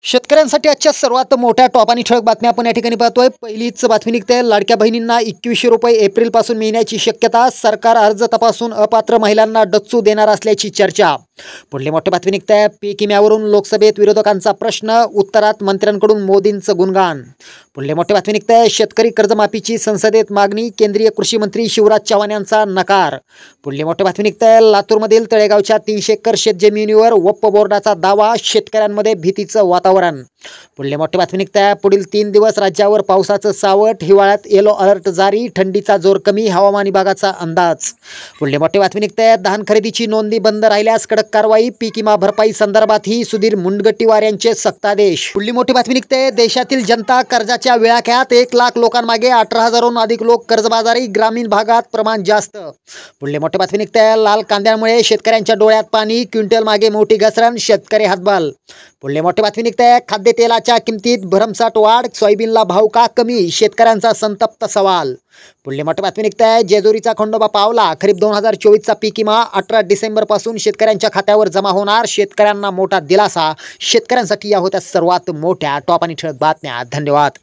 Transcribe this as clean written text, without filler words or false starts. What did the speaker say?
शेतकऱ्यांसाठी आजच्या सर्वात मोठ्या टॉप आणि ठळक बातम्या आपण या ठिकाणी पाहतोय। पहिलीच बातमी निघते, लाडक्या बहिणींना 2100 रुपये एप्रिल पासून मिळण्याची शक्यता। सरकार अर्ज तपासून अपात्र महिलांना डच्चू देणार असल्याची चर्चा। पुढली मोठी बातमी निघते, पीक विम्यावरून लोकसभेत विरोधकांचा प्रश्न, उत्तरात मंत्र्यांकडून मोदींचं गुणगान। पुढली मोठी बातमी निघते, शेतकरी कर्जमाफीची संसदेत मागणी, केंद्रीय कृषी मंत्री शिवराज चव्हाण यांचा नकार। पुढली मोठी बातमी निघते, लातूरमधील तळेगावच्या 300 एकर शेतजमिनीवर वक्फ बोर्डाचा दावा, शेतकऱ्यांमध्ये भीतीचं वातावरण। पुढली मोठी बातमी निघते, पुढील 3 दिवस राज्यावर पावसाचं सावट, हिवाळ्यात येलो अलर्ट जारी, थंडीचा जोर कमी, हवामान विभागाचा अंदाज। पुढली मोठी बातमी निघते, धान खरेदीची नोंदी बंद राहिल्यास कडक कारवाई, पीक विमा भरपाई संदर्भात ही सुधीर मुनगंटीवार यांचे सत्तादेश। पुढली मोठी बातमी निघते, देशातील जनता कर्जाच्या विळख्यात, 1 लाख लोकांमागे 18,000हून अधिक लोक कर्जबाजारी, ग्रामीण भागात प्रमाण जास्त। पुढली मोठी बातमी निघते, लाल कांद्यामुळे शेतकऱ्यांच्या डोळ्यात पाणी, क्विंटल मागे मोठी घसरण, शेतकरी हातबाल। पुढली मोठी बातमी निघते, खाद्यतेलाच्या किमतीत भरमसाठ वाढ, सोयाबीनला भाव का कमी, शेतकऱ्यांचा संतप्त सवाल। पुढली मोठी बातमी निघते, जेजुरीचा खंडोबा पावला, खरीप 2024चा पीक विमा 18 डिसेंबर पासून शेतकऱ्यांच्या खात्यावर जमा होणार, शेतकऱ्यांना मोठा दिलासा। शेतकऱ्यांसाठी या होत्या सर्वात मोठ्या टॉप आणि ठळक बातम्या। धन्यवाद।